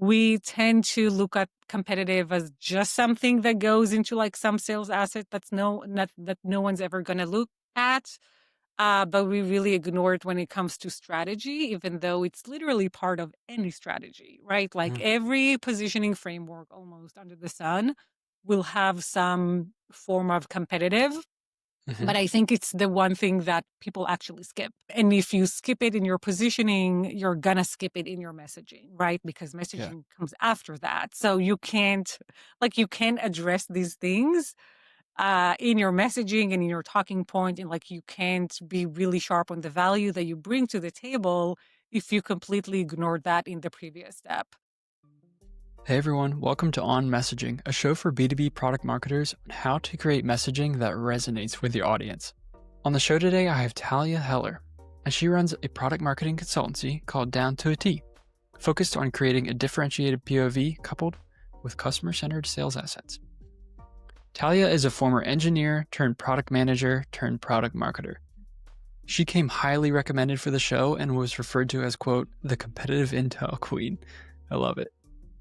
we tend to look at competitive as just something that goes into like some sales asset that no one's ever going to look at. But we really ignore it when it comes to strategy, even though it's literally part of any strategy, right? Like every positioning framework almost under the sun will have some form of competitive. But I think it's the one thing that people actually skip. And if you skip it in your positioning, you're going to skip it in your messaging, right? Because messaging comes after that. So you can't address these things in your messaging and in your talking point, and like you can't be really sharp on the value that you bring to the table if you completely ignore that in the previous step. Hey everyone, welcome to On Messaging, a show for B2B product marketers on how to create messaging that resonates with your audience. On the show today, I have Talya Heller, and she runs a product marketing consultancy called Down to a T, focused on creating a differentiated POV coupled with customer-centered sales assets. Talya is a former engineer turned product manager turned product marketer. She came highly recommended for the show and was referred to as, quote, the competitive intel queen. I love it.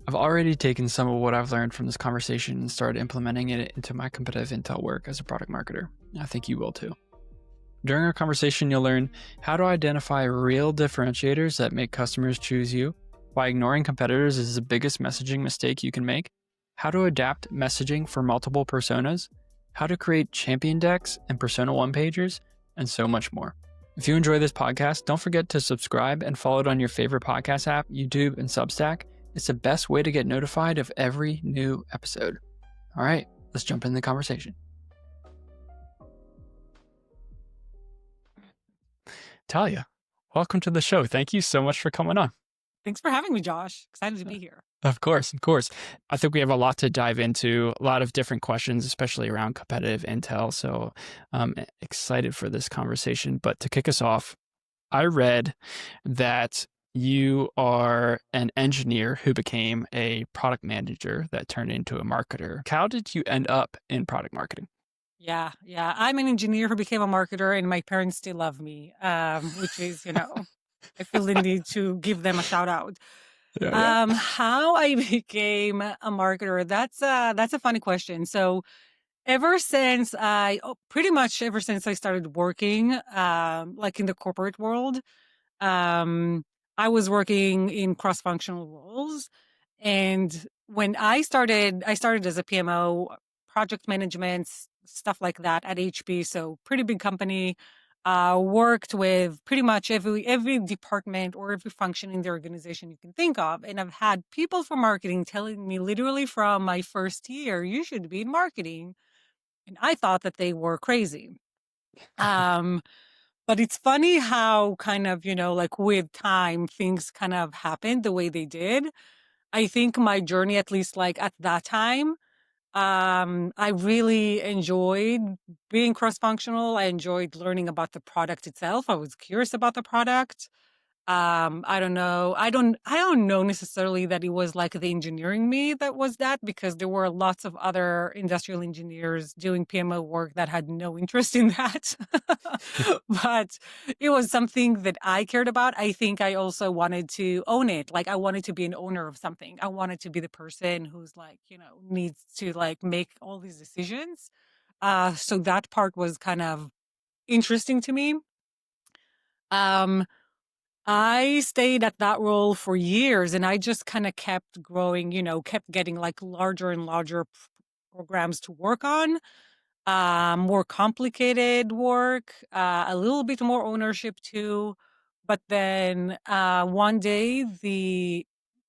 I've already taken some of what I've learned from this conversation and started implementing it into my competitive intel work as a product marketer. I think you will too. During our conversation, you'll learn how to identify real differentiators that make customers choose you, why ignoring competitors is the biggest messaging mistake you can make, how to adapt messaging for multiple personas, how to create champion decks and persona one-pagers, and so much more. If you enjoy this podcast, don't forget to subscribe and follow it on your favorite podcast app, YouTube, and Substack. It's the best way to get notified of every new episode. All right, let's jump into the conversation. Talya, welcome to the show. Thank you so much for coming on. Thanks for having me, Josh. Excited to be here. Of course. I think we have a lot to dive into, a lot of different questions, especially around competitive intel. So I'm excited for this conversation. But to kick us off, I read that you are an engineer who became a product manager that turned into a marketer. How did you end up in product marketing? Yeah. I'm an engineer who became a marketer, and my parents still love me, which is, I feel the need to give them a shout out. How I became a marketer, that's a funny question. So pretty much ever since I started working, like in the corporate world, I was working in cross-functional roles. And when I started as a PMO, project management, stuff like that at HP. So pretty big company, worked with pretty much every department or every function in the organization you can think of. And I've had people from marketing telling me literally from my first year, you should be in marketing. And I thought that they were crazy. But it's funny how kind of, like with time, things kind of happened the way they did. I think my journey, at least like at that time, I really enjoyed being cross-functional. I enjoyed learning about the product itself. I was curious about the product. I don't know. I don't know necessarily that it was like the engineering me that was that, because there were lots of other industrial engineers doing PMO work that had no interest in that. But it was something that I cared about. I think I also wanted to own it. Like I wanted to be an owner of something. I wanted to be the person who's like, needs to like make all these decisions. So that part was kind of interesting to me. I stayed at that role for years, and I just kind of kept growing, kept getting like larger and larger programs to work on, more complicated work, a little bit more ownership too. But then one day, the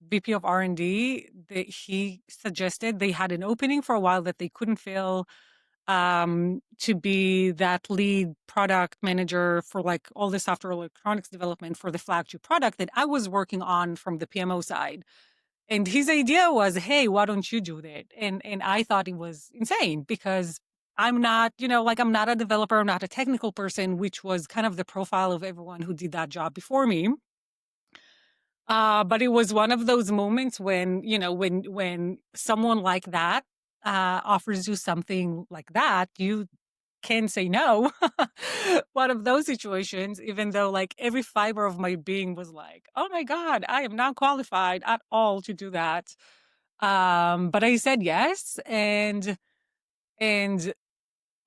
VP of R&D, he suggested they had an opening for a while that they couldn't fill, to be that lead product manager for like all the software electronics development for the flagship product that I was working on from the PMO side. And his idea was, hey, why don't you do that? And I thought it was insane, because I'm not, I'm not a developer, I'm not a technical person, which was kind of the profile of everyone who did that job before me. But it was one of those moments when, when someone like that offers you something like that, you can say no. One of those situations, even though like every fiber of my being was like, oh my God, I am not qualified at all to do that. But I said yes. And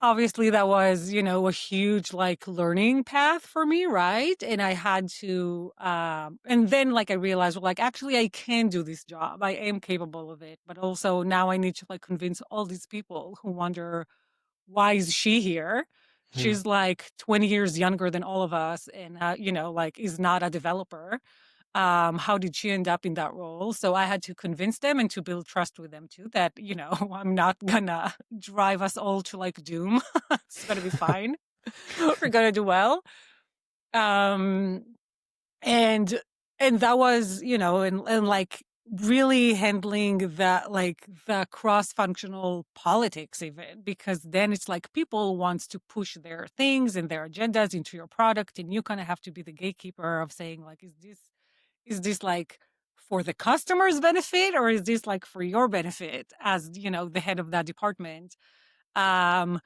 obviously that was, a huge like learning path for me, right? And I had to and then like I realized, well, like actually I can do this job. I am capable of it. But also now I need to like convince all these people who wonder, why is she here? Hmm. She's like 20 years younger than all of us and like is not a developer. How did she end up in that role? So I had to convince them and to build trust with them too that, I'm not gonna drive us all to like doom. It's gonna be fine. We're gonna do well. Um and and that was, and like really handling the cross-functional politics even, because then it's like people wants to push their things and their agendas into your product, and you kind of have to be the gatekeeper of saying like, is this like for the customer's benefit, or is this like for your benefit as, the head of that department? Um,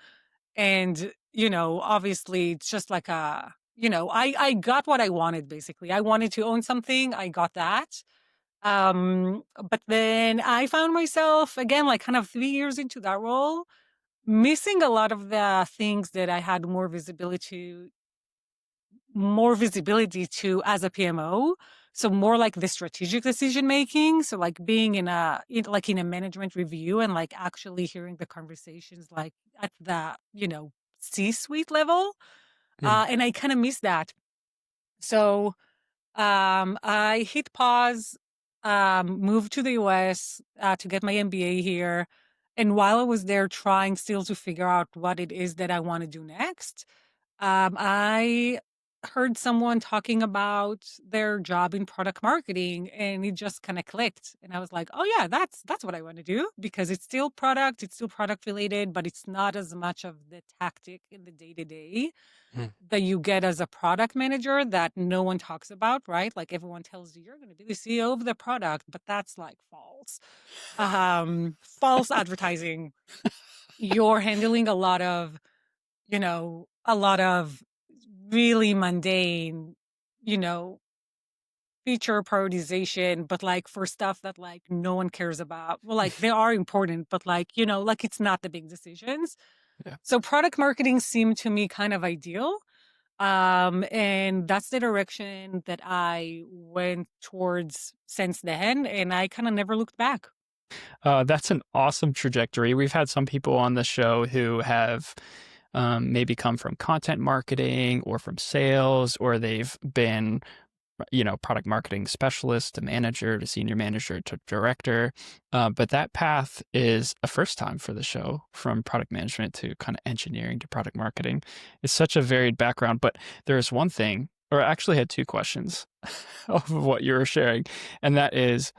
and, obviously it's just like I got what I wanted basically. I wanted to own something. I got that. But then I found myself again, like kind of 3 years into that role, missing a lot of the things that I had more visibility to as a PMO. So more like the strategic decision making. So like being in a management review and like actually hearing the conversations like at the, C-suite level. Hmm. And I kind of miss that. So I hit pause, moved to the US to get my MBA here. And while I was there trying still to figure out what it is that I want to do next, I heard someone talking about their job in product marketing and it just kind of clicked. And I was like, oh yeah, that's what I want to do, because it's still product related, but it's not as much of the tactic in the day to day Hmm. that you get as a product manager that no one talks about, right? Like everyone tells you you're going to be the CEO of the product, but that's like false. False advertising. You're handling a lot of really mundane, you know, feature prioritization, but like for stuff that like no one cares about. Well, like they are important, but like, like it's not the big decisions. Yeah. So product marketing seemed to me kind of ideal. And that's the direction that I went towards since then. And I kind of never looked back. That's an awesome trajectory. We've had some people on the show who have maybe come from content marketing or from sales, or they've been, product marketing specialist to manager to senior manager to director. But that path is a first time for the show, from product management to kind of engineering to product marketing. It's such a varied background. But there's one thing, or I actually had two questions of what you were sharing, and that is,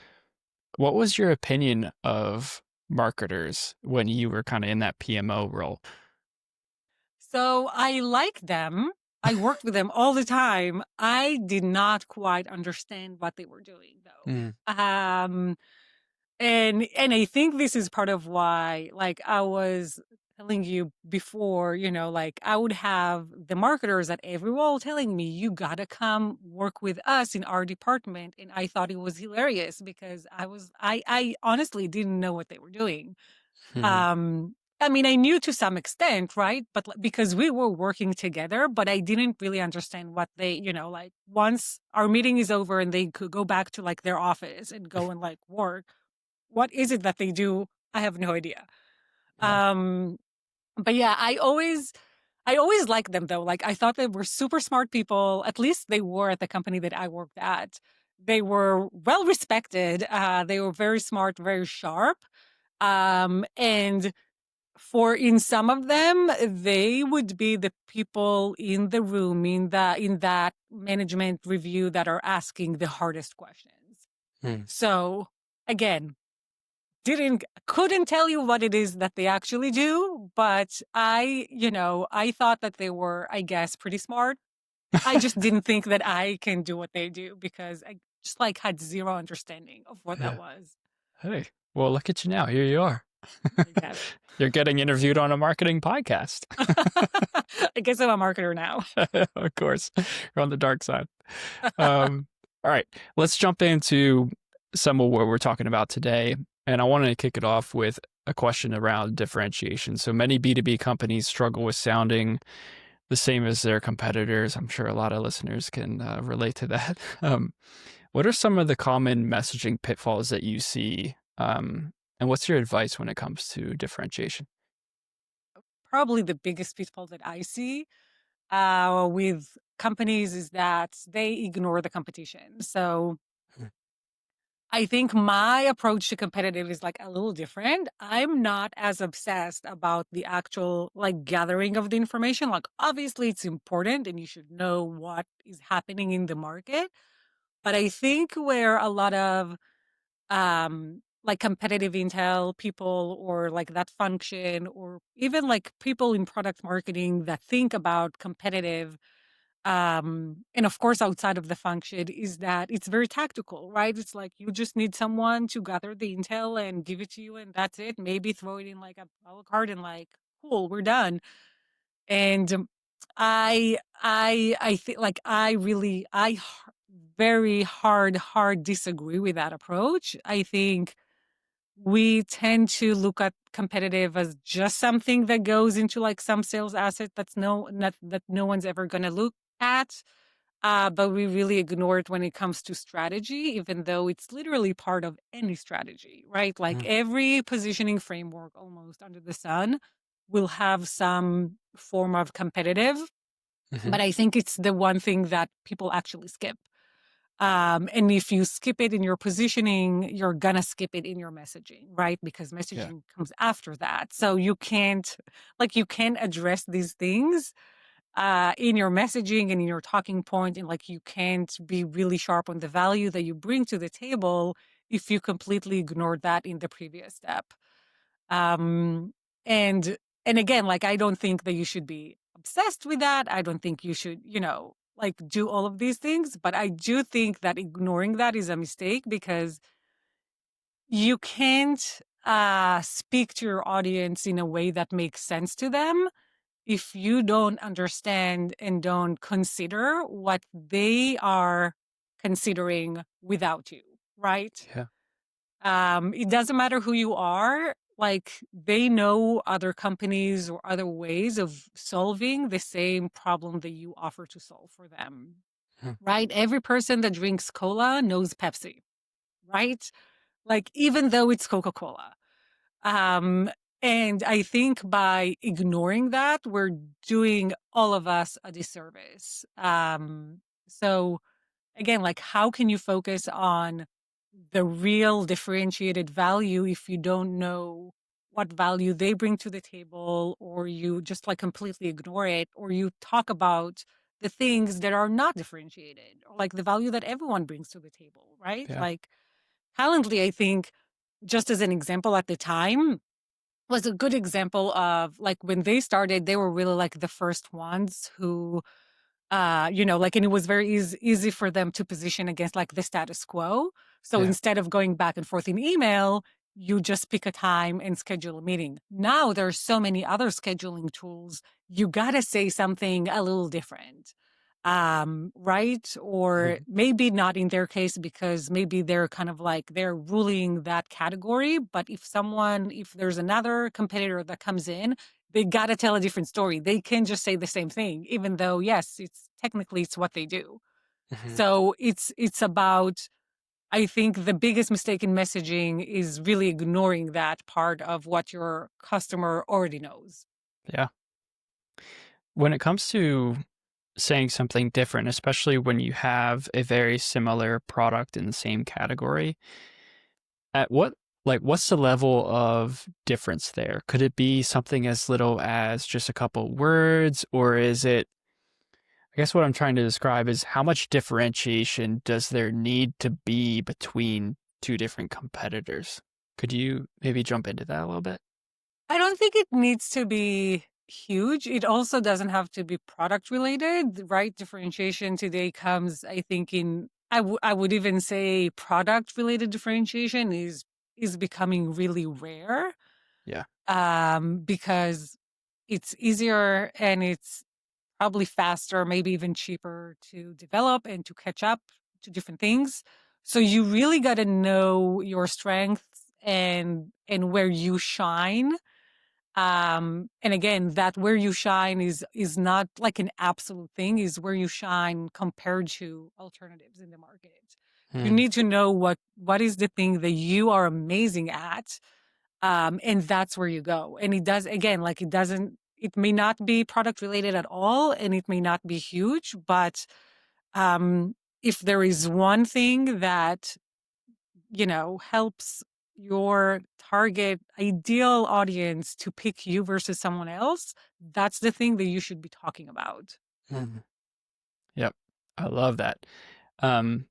what was your opinion of marketers when you were kind of in that PMO role? So I like them. I worked with them all the time. I did not quite understand what they were doing Mm. though. And I think this is part of why, like I was telling you before, like I would have the marketers at every role telling me, you gotta come work with us in our department. And I thought it was hilarious because I honestly didn't know what they were doing. Mhm. Um, I mean, I knew to some extent, right? But because we were working together, but I didn't really understand what they, like once our meeting is over and they could go back to like their office and go and like work, what is it that they do? I have no idea. Yeah. Um, but yeah, I always liked them though. Like I thought they were super smart people. At least they were at the company that I worked at. They were well respected. They were very smart, very sharp. And in some of them, they would be the people in the room in that management review that are asking the hardest questions. Mm. So again, couldn't tell you what it is that they actually do, but I thought that they were, I guess, pretty smart. I just didn't think that I can do what they do because I just like had zero understanding of what that Yeah. was. Hey, well, look at you now. Here you are. I guess. You're getting interviewed on a marketing podcast. I guess I'm a marketer now. Of course, you're on the dark side. Um, all right, let's jump into some of what we're talking about today. And I wanted to kick it off with a question around differentiation. So many B2B companies struggle with sounding the same as their competitors. I'm sure a lot of listeners can relate to that. What are some of the common messaging pitfalls that you see? And what's your advice when it comes to differentiation? Probably the biggest pitfall that I see with companies is that they ignore the competition. So Mm. I think my approach to competitive is like a little different. I'm not as obsessed about the actual like gathering of the information. Like obviously it's important and you should know what is happening in the market. But I think where a lot of like competitive intel people or like that function or even like people in product marketing that think about competitive and of course outside of the function is that it's very tactical, right? It's like you just need someone to gather the intel and give it to you and that's it. Maybe throw it in like a la carte and like cool, we're done. And I think like very hard disagree with that approach. I think we tend to look at competitive as just something that goes into like some sales asset that's that no one's ever going to look at. But we really ignore it when it comes to strategy, even though it's literally part of any strategy, right? Like Mm. every positioning framework almost under the sun will have some form of competitive. Mhm. But I think it's the one thing that people actually skip. And if you skip it in your positioning, you're gonna skip it in your messaging, right? Because Yeah. messaging comes after that. So you can't address these things in your messaging and in your talking point, and like you can't be really sharp on the value that you bring to the table if you completely ignore that in the previous step. Um, and and again, like I don't think that you should be obsessed with that. I don't think you should, like do all of these things, but I do think that ignoring that is a mistake because you can't speak to your audience in a way that makes sense to them if you don't understand and don't consider what they are considering without you, right? Yeah. It doesn't matter who you are. Like they know other companies or other ways of solving the same problem that you offer to solve for them, Mm. right? Every person that drinks cola knows Pepsi, right? Like even though it's Coca-Cola. Um, and I think by ignoring that, we're doing all of us a disservice. So again, like how can you focus on the real differentiated value if you don't know what value they bring to the table, or you just like completely ignore it, or you talk about the things that are not differentiated, or like the value that everyone brings to the table, right? Yeah. Like Calendly, I think, just as an example at the time, was a good example of like when they started, they were really like the first ones who like, and it was very easy for them to position against like the status quo. So Yeah. instead of going back and forth in email, you just pick a time and schedule a meeting. Now there's so many other scheduling tools. You got to say something a little different. Right? Or Mhm. maybe not in their case because maybe they're kind of like they're ruling that category. But if there's another competitor that comes in, they got to tell a different story. They can just say the same thing, even though, yes, it's what they do. Mhm. So it's about, I think the biggest mistake in messaging is really ignoring that part of what your customer already knows. Yeah. When it comes to saying something different, especially when you have a very similar product in the same category, at what's the level of difference there? Could it be something as little as just a couple words, or is it, I guess what I'm trying to describe is how much differentiation does there need to be between two different competitors? Could you maybe jump into that a little bit? I don't think it needs to be huge. It also doesn't have to be product related, right? Differentiation today comes, I think, I would even say product related differentiation is becoming really rare. Yeah. because it's easier and it's probably faster, maybe even cheaper to develop and to catch up to different things. So you really got to know your strengths and where you shine. And again, that where you shine is not like an absolute thing, is where you shine compared to alternatives in the market. You Mm, need to know what is the thing that you are amazing at, and that's where you go. And it does, again, like it doesn't, it may not be product related at all, and it may not be huge, but um, if there is one thing that, helps your target ideal audience to pick you versus someone else, that's the thing that you should be talking about. mm. Yep. I love that. Um,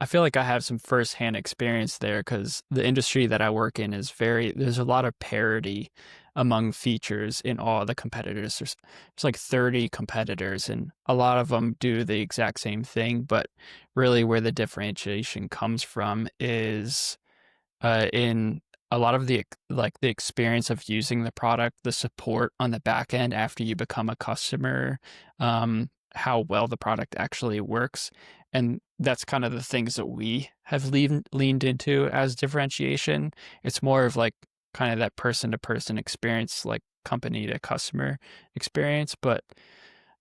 I feel like I have some firsthand experience there because the industry that I work in is there's a lot of parity among features in all the competitors. There's like 30 competitors, and a lot of them do the exact same thing. But really, where the differentiation comes from is in a lot of the experience of using the product, the support on the back end after you become a customer, how well the product actually works. And that's kind of the things that we have leaned into as differentiation. It's more of like kind of that person to person experience, like company to customer experience. But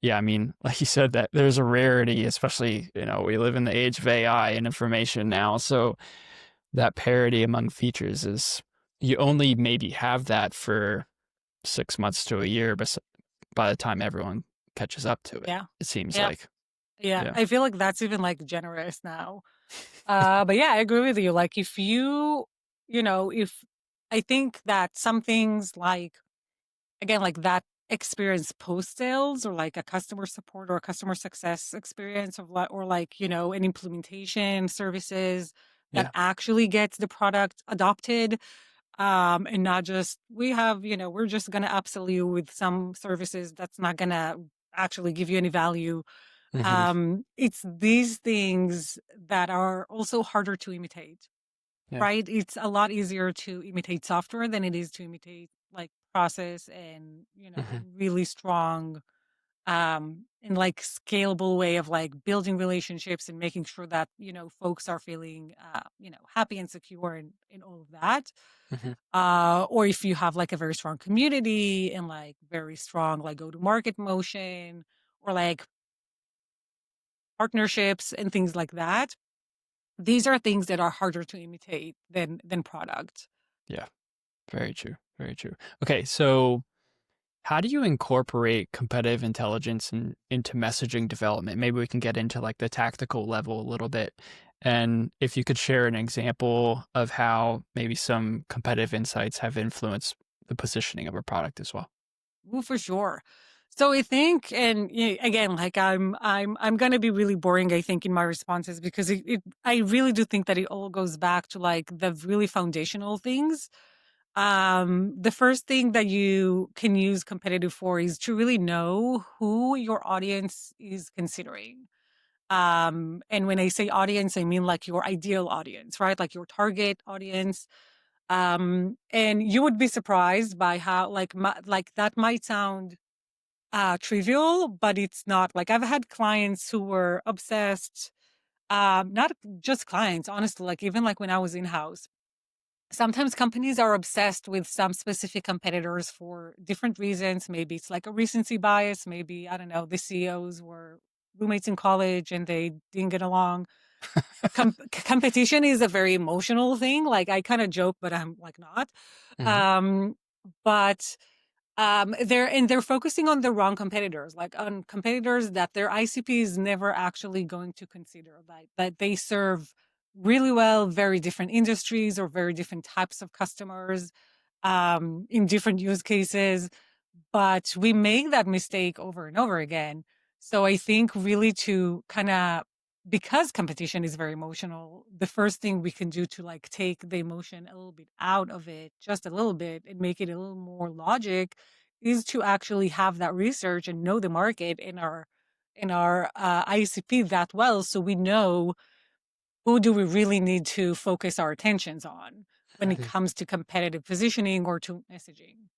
yeah, I mean, like you said, that there's a rarity, especially, we live in the age of AI and information now. So that parity among features is you only maybe have that for 6 months to a year, but by the time everyone catches up to it, Yeah. it seems Yeah. like. Yeah. Yeah. I feel like that's even like generous now. But yeah, I agree with you. Like if if I think that some things like, again, like that experience post sales or like a customer support or a customer success experience of like, or like, an implementation services that Yeah. actually gets the product adopted. And not just, we're just going to upsell you with some services that's not going to actually give you any value. Hmm. It's these things that are also harder to imitate, Yeah. right? It's a lot easier to imitate software than it is to imitate like process and, Hmm. really strong, and like scalable way of like building relationships and making sure that, folks are feeling, happy and secure and all of that. Hmm. Or if you have like a very strong community and like very strong like go to market motion or like partnerships and things like that. These are things that are harder to imitate than product. Yeah. Very true. Very true. Okay. So how do you incorporate competitive intelligence into messaging development? Maybe we can get into like the tactical level a little bit. And if you could share an example of how maybe some competitive insights have influenced the positioning of a product as well. Ooh, for sure. So I think, and again, like I'm gonna be really boring, I think, in my responses because I really do think that it all goes back to like the really foundational things. The first thing that you can use competitive for is to really know who your audience is considering. And when I say audience, I mean like your ideal audience, right? Like your target audience. And you would be surprised by how like that might sound trivial, but it's not. Like I've had clients who were obsessed, not just clients, honestly, like even like when I was in-house. Sometimes companies are obsessed with some specific competitors for different reasons. Maybe it's like a recency bias. Maybe, I don't know, the CEOs were roommates in college and they didn't get along. Competition is a very emotional thing. Like I kind of joke, but I'm like not. Hmm. Um, but they're focusing on the wrong competitors, like on competitors that their ICP is never actually going to consider, like that they serve really well very different industries or very different types of customers, in different use cases, but we make that mistake over and over again. So I think really to kind of, because competition is very emotional, the first thing we can do to like take the emotion a little bit out of it, just a little bit, and make it a little more logic, is to actually have that research and know the market in our ICP that well, so we know who do we really need to focus our attentions on. when it comes to competitive positioning or to messaging.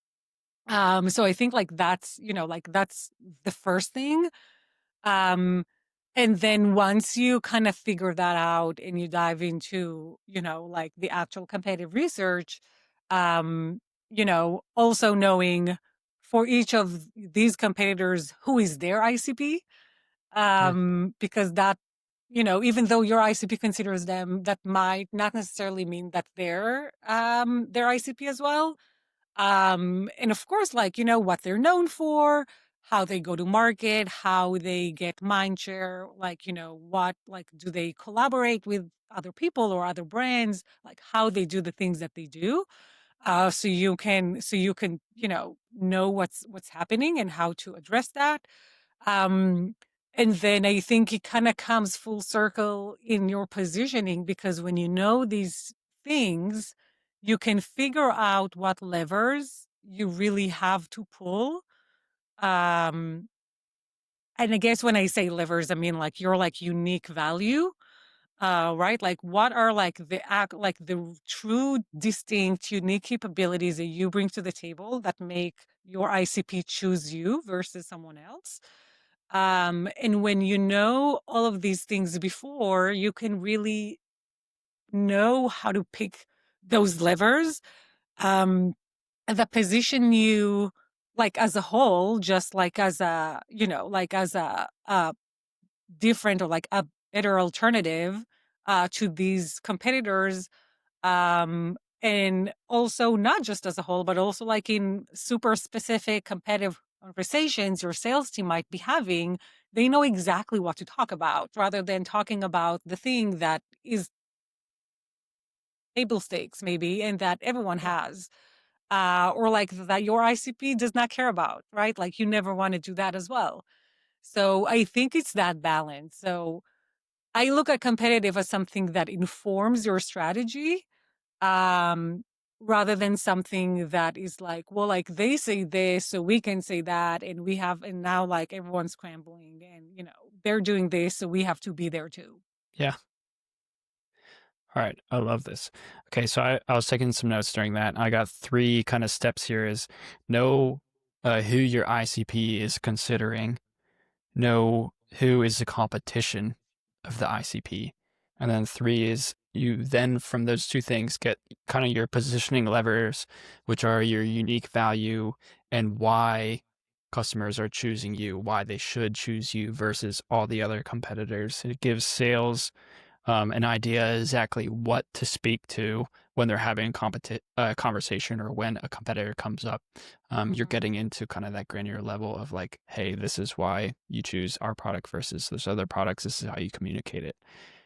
So I think like that's, like that's the first thing. Um, and then once you kind of figure that out and you dive into, like the actual competitive research, um, also knowing for each of these competitors, who is their ICP, Yeah. because that, even though your ICP considers them, that might not necessarily mean that they're their ICP as well. And of course, like, what they're known for, how they go to market, how they get mind share, like, what, like, do they collaborate with other people or other brands, like how they do the things that they do. So you can, know what's happening and how to address that. Um, and then I think it kind of comes full circle in your positioning, because when you know these things, you can figure out what levers you really have to pull. Um, and I guess when I say levers, I mean like your like unique value, right? Like what are like like the true distinct unique capabilities that you bring to the table that make your ICP choose you versus someone else. And when you know all of these things before, you can really know how to pick those levers that position you like as a whole, just like as a, like as a different or like a better alternative to these competitors. And also not just as a whole, but also like in super specific competitive conversations your sales team might be having, they know exactly what to talk about rather than talking about the thing that is table stakes maybe and that everyone Yeah. has. Or like that your ICP does not care about, right? Like you never want to do that as well. So I think it's that balance. So I look at competitive as something that informs your strategy, um, rather than something that is like, well, like they say this, so we can say that, and now like everyone's scrambling, and they're doing this, so we have to be there too. Yeah. All right. I love this. Okay. So I was taking some notes during that. I got three kind of steps here is know who your ICP is considering, know who is the competition of the ICP. And then three is you then from those two things get kind of your positioning levers, which are your unique value and why customers are choosing you, why they should choose you versus all the other competitors. It gives sales an idea exactly what to speak to when they're having a conversation or when a competitor comes up. You're Hmm. getting into kind of that granular level of like, hey, this is why you choose our product versus those other products. This is how you communicate it.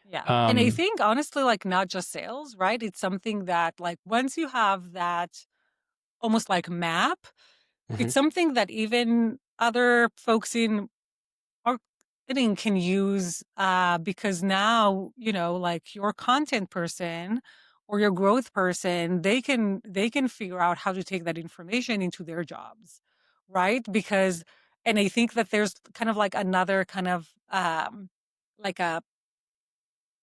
Yeah. And I Um, think honestly, like not just sales, right? It's something that like once you have that almost like map, it's mhm. something that even other folks in marketing can use, because now, like your content person or your growth person, they can figure out how to take that information into their jobs, right? Because and I think that there's kind of like another kind of like a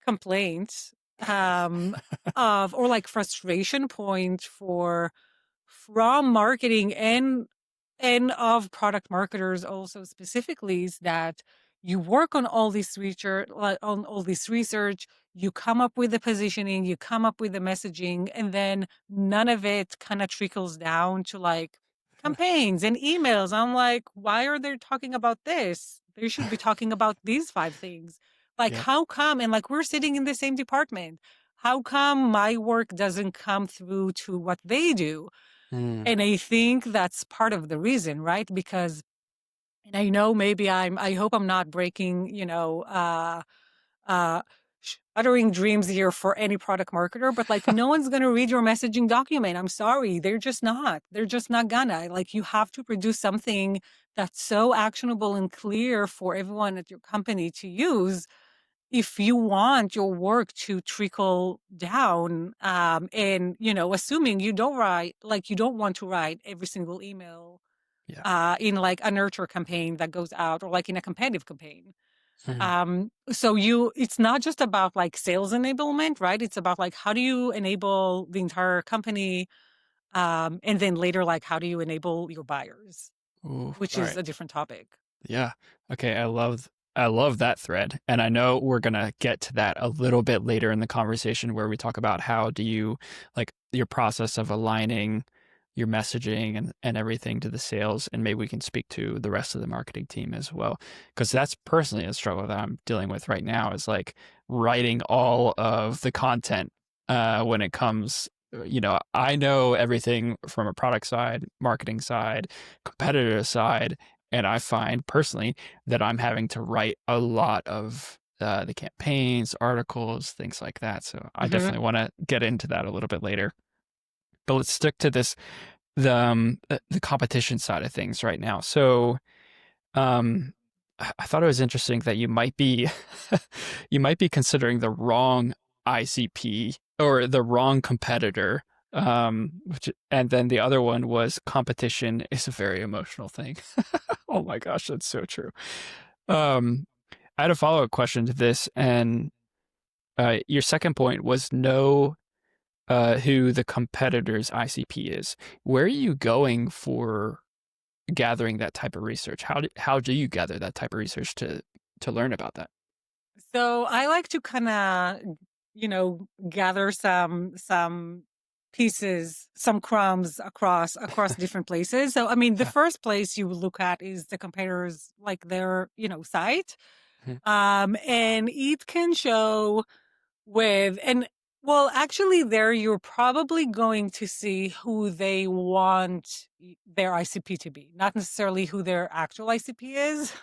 complaint of or like frustration point for from marketing and of product marketers also specifically is that you work on all this research, like on all this research, you come up with the positioning, you come up with the messaging, and then none of it kind of trickles down to like campaigns and emails. I'm like, why are they talking about this? They should be talking about these five things. Like, Yep. how come? And like, we're sitting in the same department. How come my work doesn't come through to what they do? Mm, And I think that's part of the reason, right? Because, and I know maybe I hope I'm not breaking, uh, uttering dreams here for any product marketer, but like no one's going to read your messaging document. I'm sorry. They're just not. They're just not gonna. Like you have to produce something that's so actionable and clear for everyone at your company to use if you want your work to trickle down, and assuming you don't write, like you don't want to write every single email yeah. in like a nurture campaign that goes out or like in a competitive campaign. Mhm. So it's not just about like sales enablement, right? It's about like how do you enable the entire company, and then later like how do you enable your buyers, Ooh, which all is right. a different topic. Yeah. Okay. I love that thread. And I know we're gonna get to that a little bit later in the conversation where we talk about how do you like your process of aligning your messaging and everything to the sales, and maybe we can speak to the rest of the marketing team as well. Because that's personally a struggle that I'm dealing with right now is like writing all of the content when it comes I know everything from a product side, marketing side, competitor side, and I find personally that I'm having to write a lot of the campaigns, articles, things like that. So I Hmm. definitely want to get into that a little bit later. But let's stick to the competition side of things right now. So um, I thought it was interesting that you might be you might be considering the wrong ICP or the wrong competitor. And then the other one was competition is a very emotional thing. Oh my gosh, that's so true. Um, I had a follow-up question to this, and your second point was know who the competitor's ICP is. Where are you going for gathering that type of research? How do you gather that type of research to learn about that? So I like to kind of, gather some pieces, some crumbs across different places. So I mean, the Yeah. first place you look at is the competitors, like their site, Mhm. and it can show with and well, actually, there you're probably going to see who they want their ICP to be, not necessarily who their actual ICP is.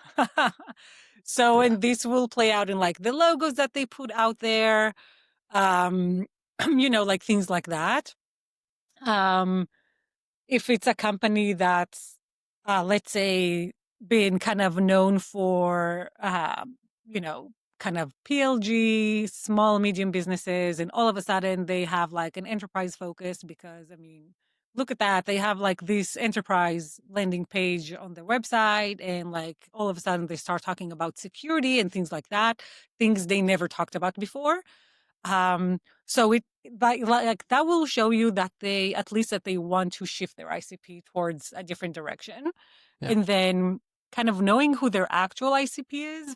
So, Yeah. and this will play out in like the logos that they put out there, um, like things like that. Um, if it's a company that's, let's say, been kind of known for, you know, kind of PLG, small, medium businesses, and all of a sudden they have like an enterprise focus because, I mean, look at that. They have like this enterprise landing page on their website, and like all of a sudden they start talking about security and things like that, things they never talked about before. So like that will show you that they at least that they want to shift their ICP towards a different direction. Yeah. And then kind of knowing who their actual ICP is,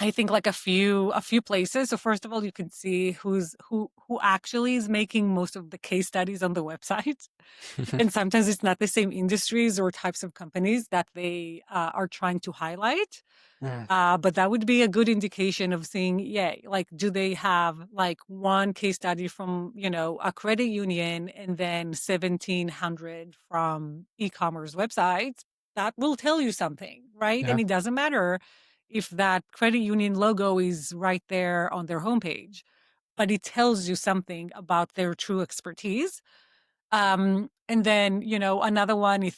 I think like a few places. So first of all, you can see who actually is making most of the case studies on the website. And sometimes it's not the same industries or types of companies that they are trying to highlight. Mm. But that would be a good indication of seeing, yeah, like, do they have like one case study from, a credit union and then 1,700 from e-commerce websites? That will tell you something, right? Yeah. And it doesn't matter if that credit union logo is right there on their homepage, but it tells you something about their true expertise. And then, another one I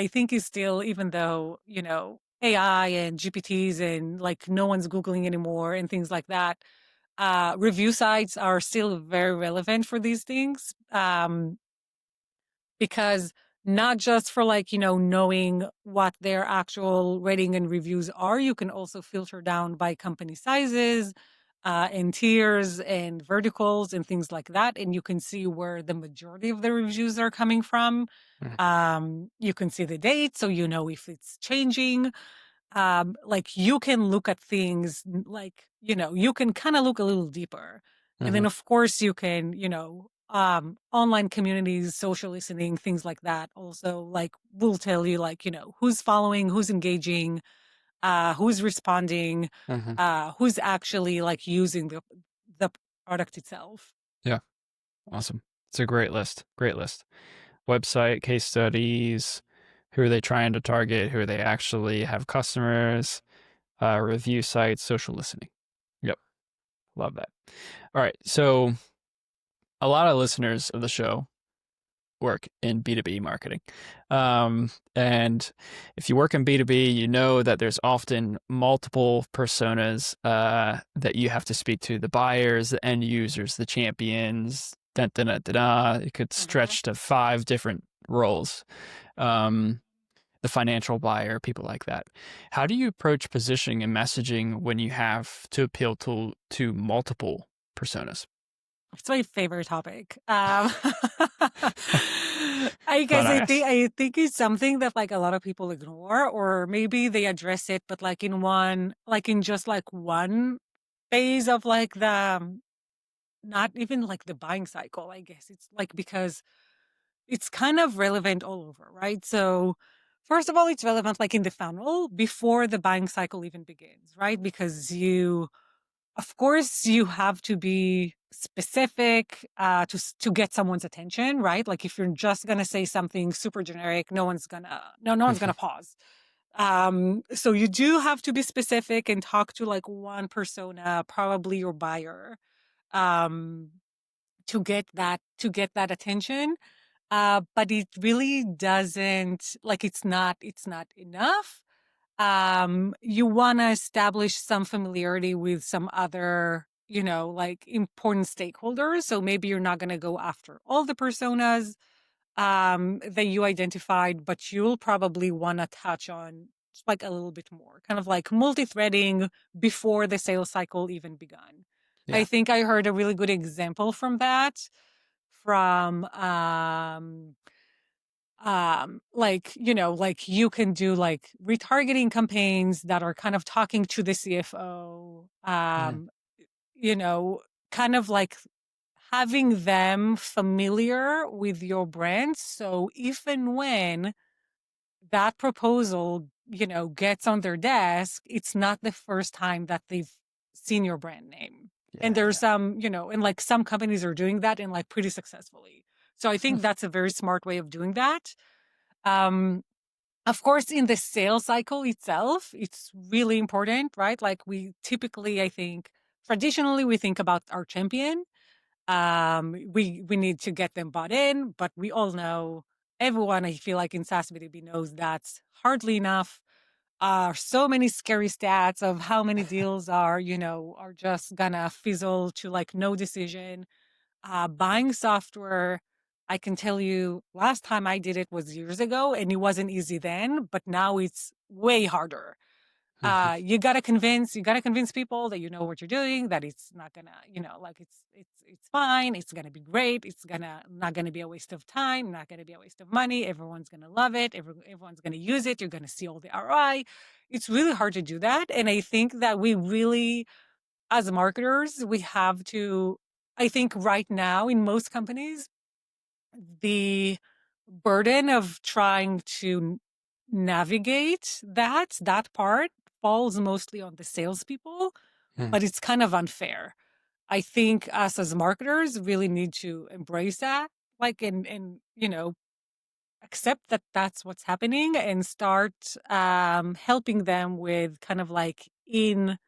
think is still, even though, AI and GPTs and like no one's Googling anymore and things like that, review sites are still very relevant for these things. Because not just for like, knowing what their actual rating and reviews are, you can also filter down by company sizes, and tiers and verticals and things like that. And you can see where the majority of the reviews are coming from. Mhm. You can see the date, so you know if it's changing. Like you can look at things like, you can kind of look a little deeper. And then Mhm. of course you can, online communities, social listening, things like that also like will tell you like, who's following, who's engaging, who's responding, Mhm. who's actually like using the product itself. Yeah. Awesome. It's a great list. Great list. Website, case studies, who are they trying to target, who are they actually have customers, review sites, social listening. Yep. Love that. All right. So a lot of listeners of the show work in B2B marketing. And if you work in B2B, you know that there's often multiple personas that you have to speak to, the buyers, the end users, the champions. Da, da, da, da, da. It could Mhm. stretch to 5 different roles. Um, the financial buyer, people like that. How do you approach positioning and messaging when you have to appeal to multiple personas? It's my favorite topic. I Glad guess I I think asked. I think it's something that like a lot of people ignore, or maybe they address it, but like in one, like in just like one phase of like not even like the buying cycle. I guess it's like because it's kind of relevant all over, right? So first of all, it's relevant like in the funnel before the buying cycle even begins, right? Because of course, you have to be specific to get someone's attention, right? Like if you're just gonna say something super generic, no one's gonna Mhm. pause. So you do have to be specific and talk to like one persona, probably your buyer, um, to get that attention. But it really doesn't like it's not enough. You want to establish some familiarity with some other, like important stakeholders. So maybe you're not going to go after all the personas that you identified, but you'll probably want to touch on just like a little bit more, kind of like multi-threading before the sales cycle even begun. I Yeah. think I heard a really good example from that from like like you can do like retargeting campaigns that are kind of talking to the CFO, Mhm. you know kind of like having them familiar with your brand, so even when that proposal gets on their desk, it's not the first time that they've seen your brand name. And Yeah, there's yeah. and like some companies are doing that and like pretty successfully, so I Hmm. think that's a very smart way of doing that. um, of course, in the sales cycle itself, it's really important, right? Like we typically, I think, traditionally, we think about our champion. We need to get them bought in, but we all know, everyone, I feel like in SaaS B2B knows that's hardly enough. So many scary stats of how many deals are just gonna fizzle to like no decision. Buying software, I can tell you, last time I did it was years ago, and it wasn't easy then, but now it's way harder. Mhm. You gotta convince people that you know what you're doing, that it's not gonna, like it's fine, it's gonna be great, it's gonna not gonna be a waste of time, not gonna be a waste of money. Everyone's gonna love it. Everyone's gonna use it. You're gonna see all the ROI. It's really hard to do that, and I think that we really, as marketers, we have to. I think right now in most companies, the burden of trying to navigate that part falls mostly on the salespeople, Mhm. but it's kind of unfair. I think us as marketers really need to embrace that, like, and accept that that's what's happening and start helping them with kind of like in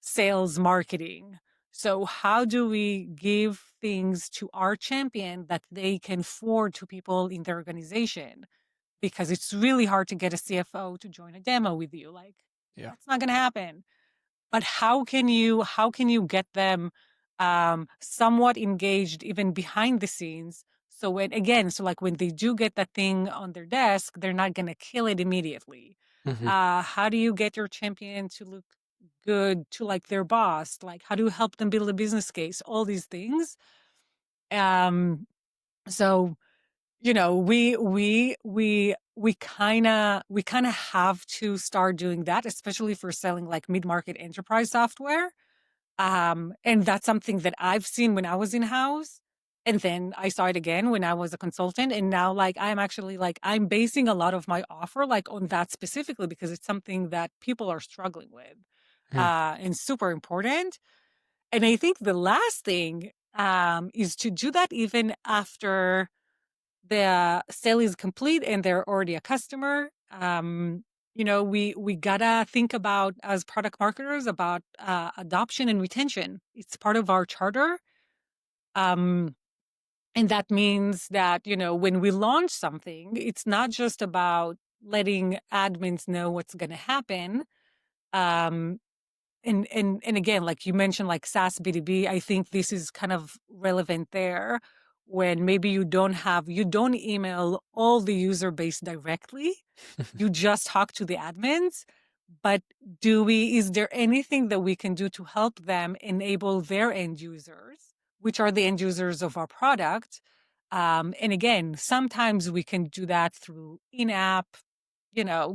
sales marketing. So how do we give things to our champion that they can forward to people in their organization? Because it's really hard to get a CFO to join a demo with you. Like Yeah. that's not going to happen. But how can you get them somewhat engaged even behind the scenes? So when they do get that thing on their desk, they're not going to kill it immediately. Mhm. How do you get your champion to look good to like their boss? Like how do you help them build a business case? All these things. Um, so we kind of have to start doing that, especially for selling like mid-market enterprise software. And that's something that I've seen when I was in house. And then I saw it again when I was a consultant. And now like I'm actually like I'm basing a lot of my offer like on that specifically because it's something that people are struggling with. Mhm. And super important. And I think the last thing is to do that even after the sale is complete and they're already a customer. We gotta think about, as product marketers, about adoption and retention. It's part of our charter. Um, and that means that, when we launch something, it's not just about letting admins know what's going to happen. Um, and again, like you mentioned, like SaaS B2B, I think this is kind of relevant there. when maybe you don't email all the user base directly. You just talk to the admins. But is there anything that we can do to help them enable their end users, which are the end users of our product? And again, sometimes we can do that through in-app,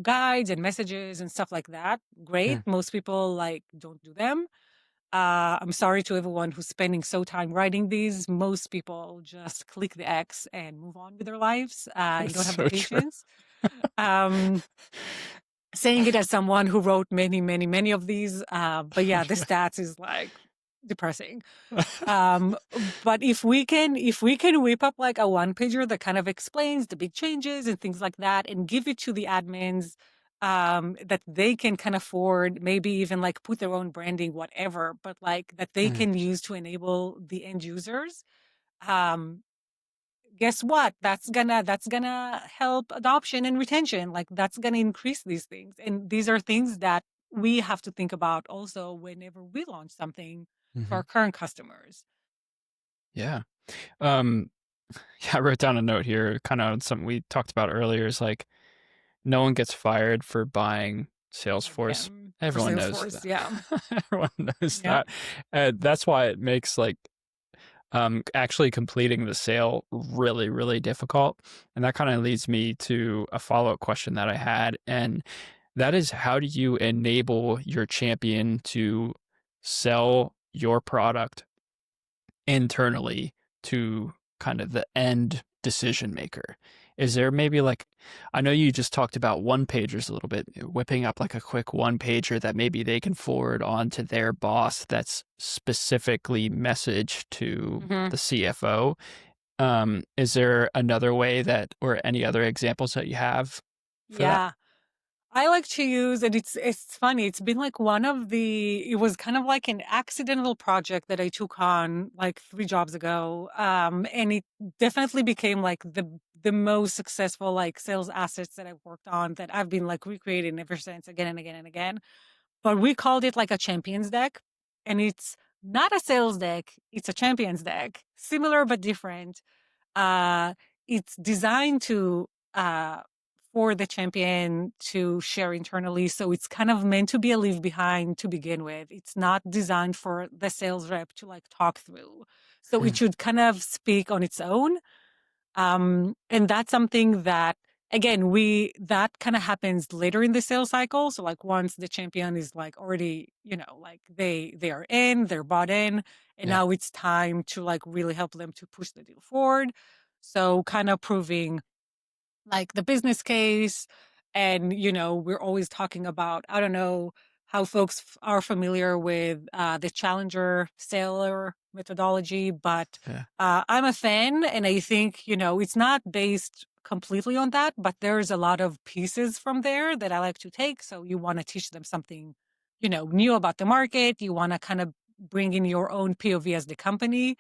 guides and messages and stuff like that. Great. Hmm. Most people don't do them. I'm sorry to everyone who's spending so time writing these. Most people just click the X and move on with their lives. You It's don't have the so true. patience. Um, Saying it as someone who wrote many, many, many of these. But yeah, the stats is depressing. Um, but if we can whip up a one pager that kind of explains the big changes and things like that and give it to the admins, that they can kind of forward, maybe even put their own branding, whatever, but that they Hmm. can use to enable the end users. Um, Guess what? That's gonna help adoption and retention. That's gonna increase these things. And these are things that we have to think about also whenever we launch something to Hmm. our current customers. Yeah. Um, yeah, I wrote down a note here, kind of something we talked about earlier is no one gets fired for buying Yeah, Salesforce. for Everyone knows Salesforce. that. Yeah. Everyone knows Yeah. that. And that's why it makes actually completing the sale really, really difficult. And that kind of leads me to a follow-up question that I had. And that is, how do you enable your champion to sell your product internally to kind of the end decision maker? Is there maybe I know you just talked about one pagers a little bit, whipping up a quick one pager that maybe they can forward on to their boss that's specifically messaged to Hmm. the CFO. Is there another way that, or any other examples that you have for that? Yeah. I like to use, and it's funny. It's been it was kind of like an accidental project that I took on 3 jobs ago. And it definitely became the most successful sales assets that I've worked on, that I've been recreating ever since, again and again and again. But we called it a champions deck, and it's not a sales deck. It's a champions deck, similar but different. Uh, it's designed uh, for the champion to share internally. So it's kind of meant to be a leave behind to begin with. It's not designed for the sales rep to talk through. So Hmm. it should kind of speak on its own. And that's something that, again, that kind of happens later in the sales cycle. So once the champion is already, they are in, they're bought in, and Yeah. now it's time to really help them to push the deal forward. So kind of proving the business case. And, we're always talking about, I don't know how folks are familiar with the challenger sailor methodology, but Yeah. I'm a fan. And I think, it's not based completely on that, but there's a lot of pieces from there that I like to take. So you want to teach them something, new about the market. You want to kind of bring in your own POV as the company.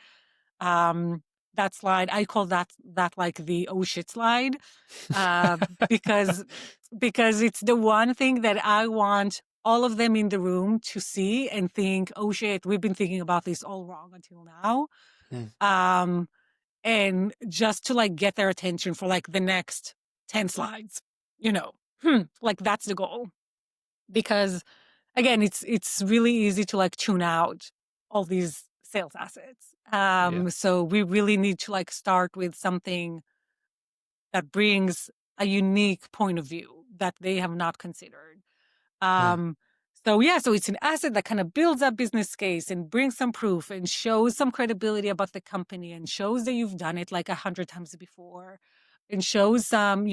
Um, that slide, I call that the oh shit slide, uh, because it's the one thing that I want all of them in the room to see and think, oh shit, we've been thinking about this all wrong until now. Hmm. Um, and just to get their attention for the next 10 slides, you know, that's the goal. Because again, it's really easy to tune out all these sales assets. Yeah. So we really need to start with something that brings a unique point of view that they have not considered. Hmm. Um, so it's an asset that kind of builds up business case and brings some proof and shows some credibility about the company and shows that you've done it 100 times before, and shows some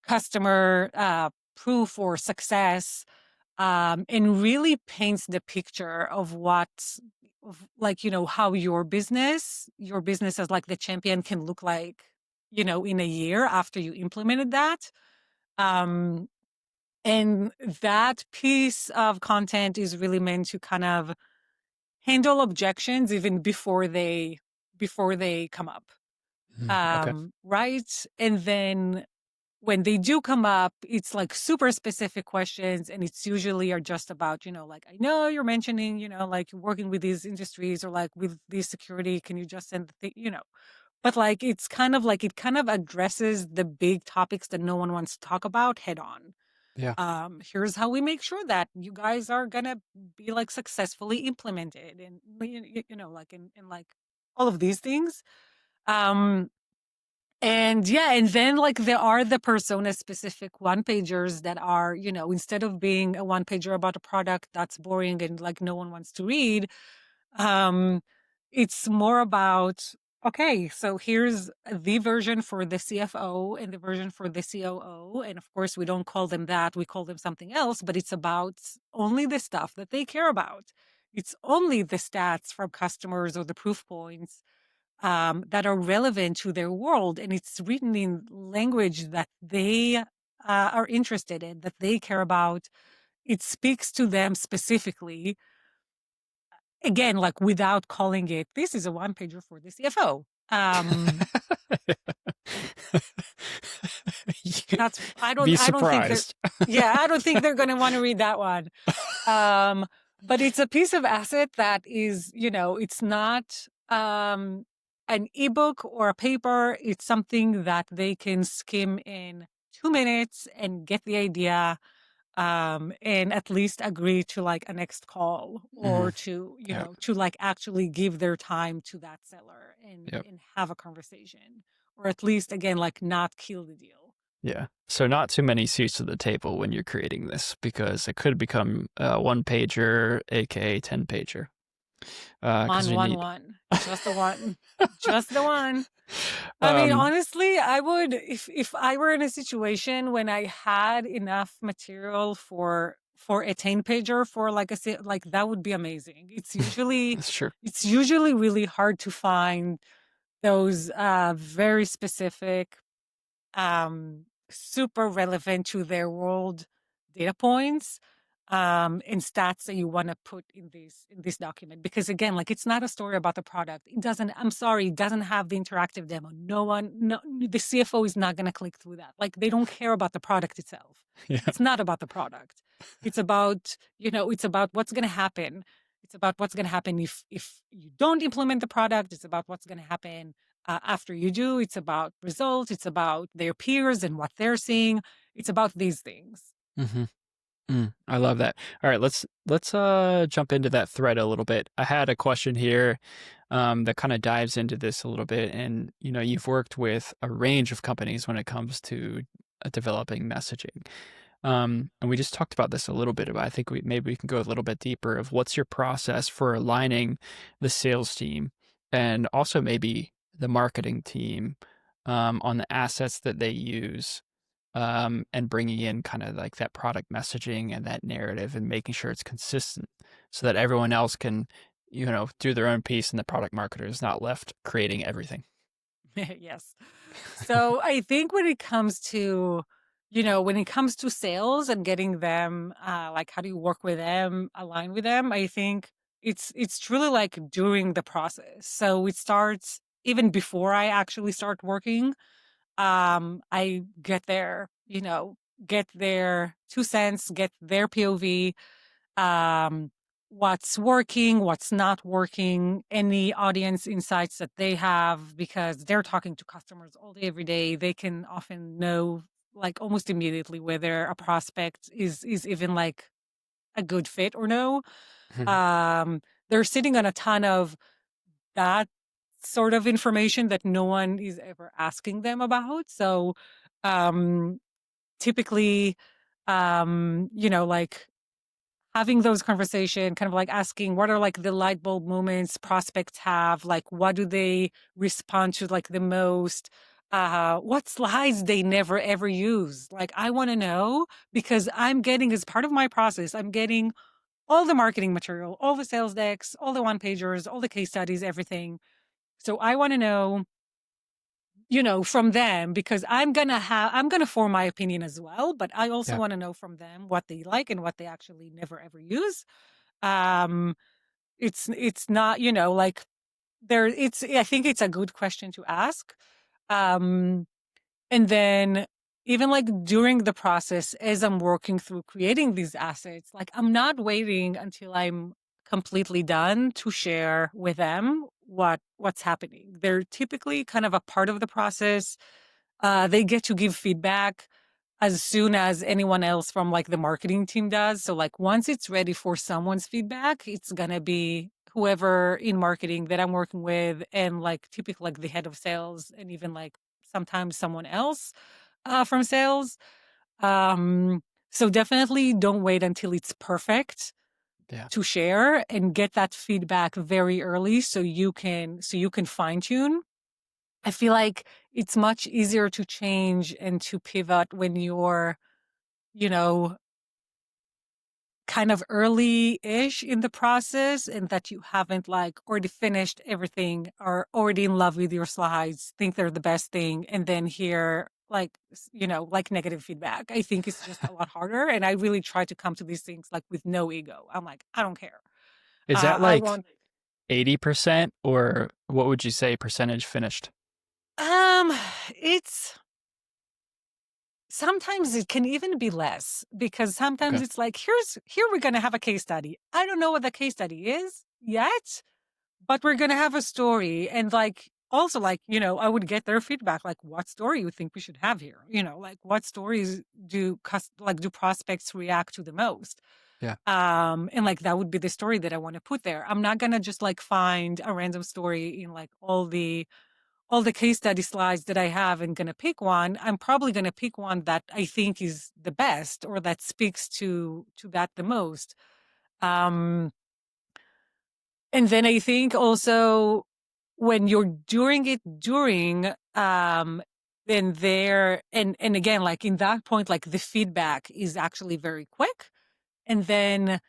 customer proof or success, and really paints the picture of how your business as the champion can look in a year after you implemented that. Um, and that piece of content is really meant to kind of handle objections even before they come up. Hmm. Okay. Right. And then when they do come up, it's like super specific questions, and it's usually are just about, like, I know you're mentioning, like you're working with these industries or like with these security. Can you just send the thing? But like, it's kind of like, it kind of addresses the big topics that no one wants to talk about head on. Yeah. Here's how we make sure that you guys are gonna be like successfully implemented, and like in like all of these things. Um, and yeah, and then like there are the persona specific one pagers that are, instead of being a one pager about a product that's boring and like no one wants to read, um, it's more about, okay, so here's the version for the CFO and the version for the COO. And of course, we don't call them that, we call them something else, but it's about only the stuff that they care about. It's only the stats from customers or the proof points that are relevant to their world. And it's written in language that they are interested in, that they care about. It speaks to them specifically. Again, like without calling it, this is a one pager for the CFO. That's, Be I don't think they're, surprised. yeah, I don't think they're going to want to read that one. But it's a piece of asset that is, it's not an ebook or a paper. It's something that they can skim in 2 minutes and get the idea, and at least agree to like a next call, or Mhm. to, Yeah. to like actually give their time to that seller Yep. and have a conversation, or at least again, like not kill the deal. Yeah. So not too many seats at the table when you're creating this because it could become a one pager, aka 10 pager. Because One, you one, need. one. Just the one. Just the one. I mean, um, honestly, I would, if I were in a situation when I had enough material for a 10 pager for like like that would be amazing. that's true. It's usually really hard to find those very specific, super relevant to their world data points, and stats that you want to put in this document. Because again, like it's not a story about the product. It doesn't, I'm sorry, it doesn't have the interactive demo. No, the CFO is not going to click through that. Like they don't care about the product itself. Yeah. It's not about the product. It's about, it's about what's going to happen. It's about what's going to happen if you don't implement the product. It's about what's going to happen after you do. It's about results. It's about their peers and what they're seeing. It's about these things. Hmm. I love that. All right, let's jump into that thread a little bit. I had a question here that kind of dives into this a little bit, and you've worked with a range of companies when it comes to developing messaging. And we just talked about this a little bit, but I think maybe we can go a little bit deeper of what's your process for aligning the sales team and also maybe the marketing team on the assets that they use, and bringing in kind of like that product messaging and that narrative and making sure it's consistent so that everyone else can, do their own piece and the product marketer is not left creating everything. Yes. So I think when it comes to, when it comes to sales and getting them, like how do you work with them, align with them? I think it's truly like during the process. So it starts even before I actually start working. I get their 2 cents, get their POV, um, what's working, what's not working, any audience insights that they have, because they're talking to customers all day, every day. They can often know like almost immediately whether a prospect is even like a good fit or no. Um, they're sitting on a ton of that sort of information that no one is ever asking them about. So, um, typically, like having those conversation, kind of like asking what are like the light bulb moments prospects have, like what do they respond to like the most, what slides they never ever use. Like I want to know, because I'm getting, as part of my process, I'm getting all the marketing material, all the sales decks, all the one pagers, all the case studies, everything. So I want to know, from them, because I'm going to form my opinion as well, but I also Yeah. want to know from them what they like and what they actually never ever use. Um, it's not, like I think it's a good question to ask. Um, and then even like during the process as I'm working through creating these assets, like I'm not waiting until I'm completely done to share with them what's happening. They're typically kind of a part of the process. They get to give feedback as soon as anyone else from like the marketing team does. So like once it's ready for someone's feedback, it's gonna be whoever in marketing that I'm working with, and like typically like the head of sales, and even like sometimes someone else from sales. Um, so definitely don't wait until it's perfect Yeah. to share, and get that feedback very early so you can fine tune. I feel like it's much easier to change and to pivot when you're, you know, kind of early-ish in the process, and that you haven't like already finished everything or already in love with your slides, think they're the best thing, and then hear like, like negative feedback. I think it's just a lot harder. And I really try to come to these things like with no ego. I'm like, I don't care. Is that I like want 80% or what would you say percentage finished? um it's sometimes it can even be less, because sometimes Okay. it's like, here we're going to have a case study. I don't know what the case study is yet, but we're going to have a story. And like, also like, I would get their feedback, like what story you think we should have here, like what stories do prospects react to the most. Yeah. And like that would be the story that I want to put there. I'm not going to just like find a random story in like all the case study slides that I have and going to pick one. I'm probably going to pick one that I think is the best, or that speaks to that the most. Um, and then I think also when you're doing it then and again, like in that point, like the feedback is actually very quick. And then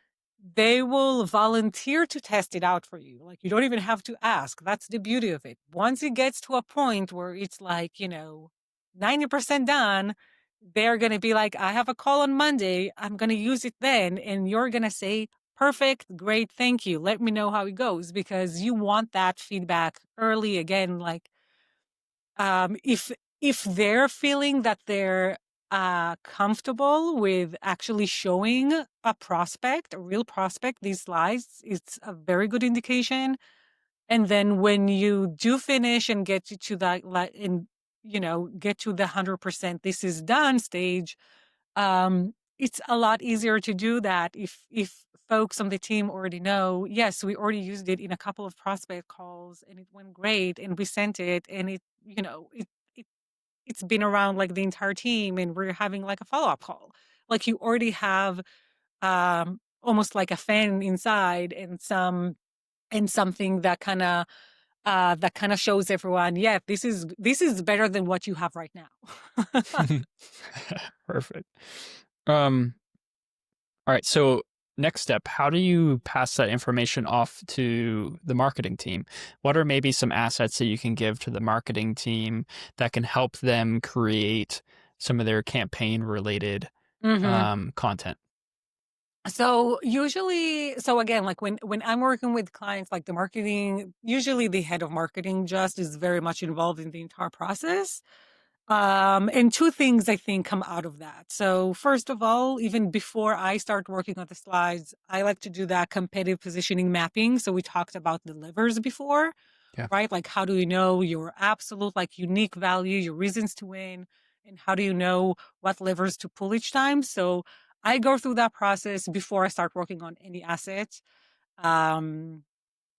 they will volunteer to test it out for you. Like you don't even have to ask. That's the beauty of it. Once it gets to a point where it's like, 90% done, they're going to be like, I have a call on Monday. I'm going to use it then. And you're going to say, perfect, great, thank you. Let me know how it goes, because you want that feedback early. Again, like, if they're feeling that they're comfortable with actually showing a real prospect, these slides, it's a very good indication. And then when you do finish and get to that, and get to the 100% this is done stage, it's a lot easier to do that if folks on the team already know, yes, we already used it in a couple of prospect calls and it went great, and we sent it, and it it's been around like the entire team, and we're having like a follow-up call. Like you already have almost like a fan inside, and something that kind of shows everyone, yeah, this is better than what you have right now. Perfect. Um, all right. So next step, how do you pass that information off to the marketing team? What are maybe some assets that you can give to the marketing team that can help them create some of their campaign related hmm content? So again, like when I'm working with clients, like the marketing, usually the head of marketing just is very much involved in the entire process. And two things I think come out of that. So first of all, even before I start working on the slides, I like to do that competitive positioning mapping. So we talked about the levers before, Yeah. right? Like how do you know your absolute like unique value, your reasons to win, and how do you know what levers to pull each time? So I go through that process before I start working on any asset. Um,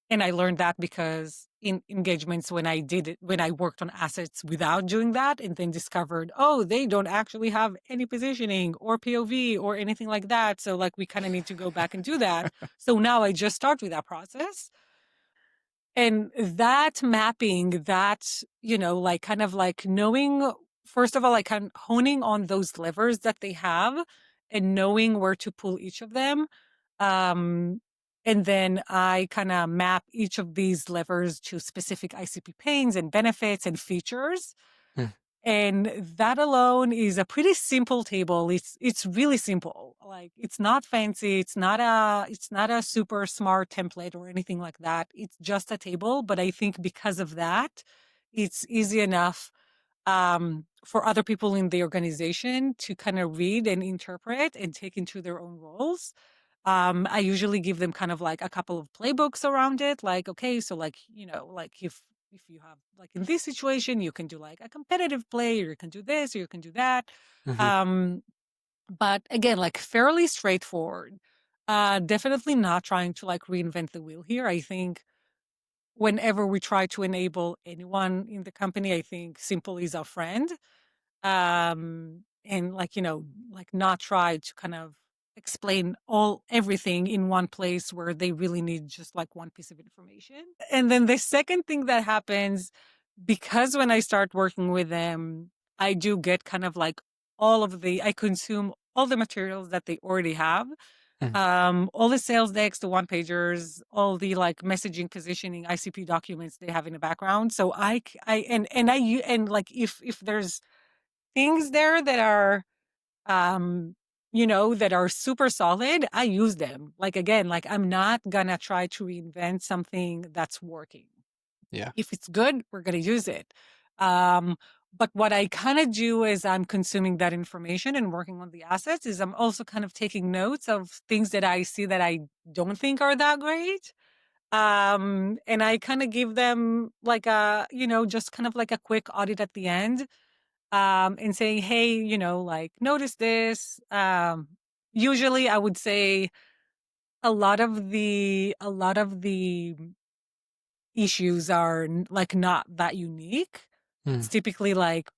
and I learned that because in engagements when I worked on assets without doing that, and then discovered, oh, they don't actually have any positioning or POV or anything like that. So like we kind of need to go back and do that. So now I just start with that process. And that mapping, like kind of like knowing, first of all, like kind of honing on those levers that they have and knowing where to pull each of them. Um, and then I kind of map each of these levers to specific ICP pains and benefits and features. Hmm. And that alone is a pretty simple table. It's really simple. Like it's not fancy. It's not a super smart template or anything like that. It's just a table. But I think because of that, it's easy enough for other people in the organization to kind of read and interpret and take into their own roles. I usually give them kind of like a couple of playbooks around it. Like, okay, so like, like if you have like in this situation, you can do like a competitive play, or you can do this, or you can do that. Hmm. Um, but again, like fairly straightforward. Definitely not trying to like reinvent the wheel here. I think whenever we try to enable anyone in the company, I think simple is our friend. And like, like not try to kind of explain everything in one place where they really need just like one piece of information. And then the second thing that happens, because when I start working with them, I do get kind of like I consume all the materials that they already have, all the sales decks, the one pagers, all the like messaging, positioning, ICP documents they have in the background. So and like if there's things there that are um that are super solid, I use them. Like again, like I'm not gonna try to reinvent something that's working. Yeah. If it's good, we're gonna use it. um but what I kind of do is I'm consuming that information and working on the assets is I'm also kind of taking notes of things that I see that I don't think are that great. And I kind of give them like just kind of like a quick audit at the end, and saying, hey, like notice this. Usually I would say a lot of the issues are like not that unique. It's Mm. typically like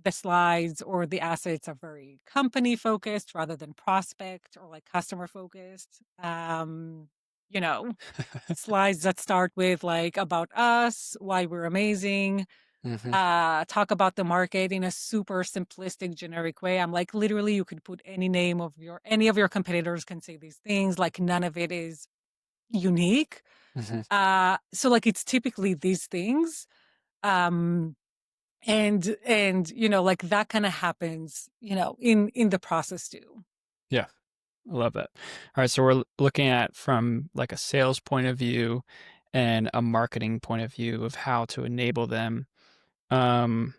the slides or the assets are very company focused rather than prospect or like customer focused. You know, Slides that start with like about us, why we're amazing, Hmm. talk about the market in a super simplistic, generic way. I'm like, literally, you could put any of your competitors can say these things. Like, none of it is unique. Hmm. So like, it's typically these things. Um, and like that kind of happens, in the process too. Yeah. I love that. All right, so we're looking at from like a sales point of view and a marketing point of view of how to enable them. Um,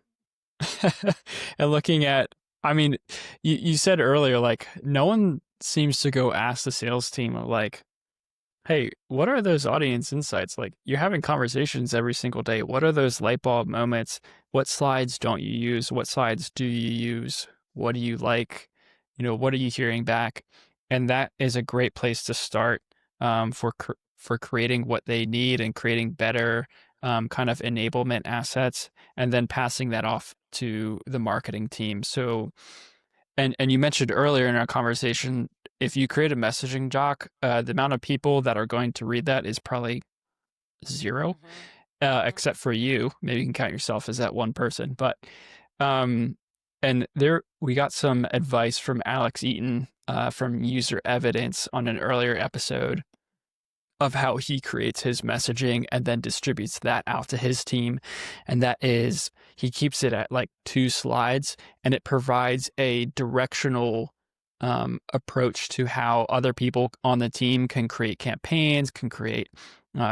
and looking at, I mean, you said earlier, like no one seems to go ask the sales team of like, hey, what are those audience insights? Like you're having conversations every single day. What are those light bulb moments? What slides don't you use? What slides do you use? What do you like? What are you hearing back? And that is a great place to start for creating what they need and creating better kind of enablement assets, and then passing that off to the marketing team. So and you mentioned earlier in our conversation, if you create a messaging doc, the amount of people that are going to read that is probably zero, Mm-hmm. Mm-hmm. except for you. Maybe you can count yourself as that one person. But um, and there we got some advice from Alex Eaton from User Evidence on an earlier episode of how he creates his messaging and then distributes that out to his team. And that is, he keeps it at like 2 slides, and it provides a directional approach to how other people on the team can create campaigns, can create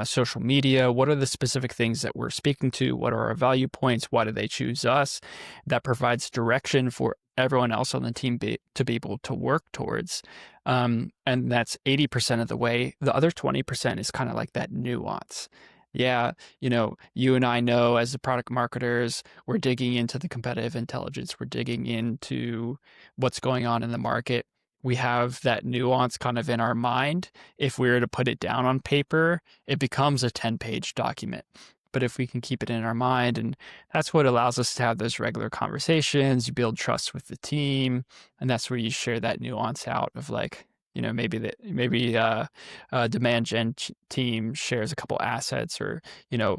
social media. What are the specific things that we're speaking to? What are our value points? Why do they choose us? That provides direction for everyone else on the team to be able to work towards. And that's 80% of the way. The other 20% is kind of like that nuance. Yeah, you and I know as the product marketers, we're digging into the competitive intelligence, we're digging into what's going on in the market. We have that nuance kind of in our mind. If we were to put it down on paper, it becomes a 10-page document. But if we can keep it in our mind, and that's what allows us to have those regular conversations, you build trust with the team, and that's where you share that nuance out of like, maybe demand gen team shares a couple assets, or you know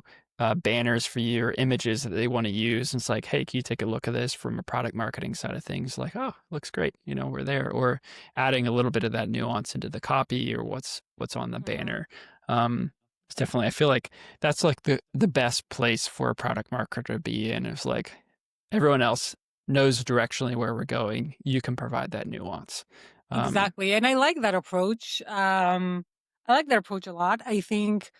banners for you or images that they want to use. And it's like, hey, can you take a look at this from a product marketing side of things? Like, oh, looks great. We're there. Or adding a little bit of that nuance into the copy or what's on the Mm-hmm. banner. It's definitely, I feel like that's like the best place for a product marketer to be in. Is like everyone else knows directionally where we're going. You can provide that nuance. Um, Exactly. And I like that approach. I like that approach a lot. I think,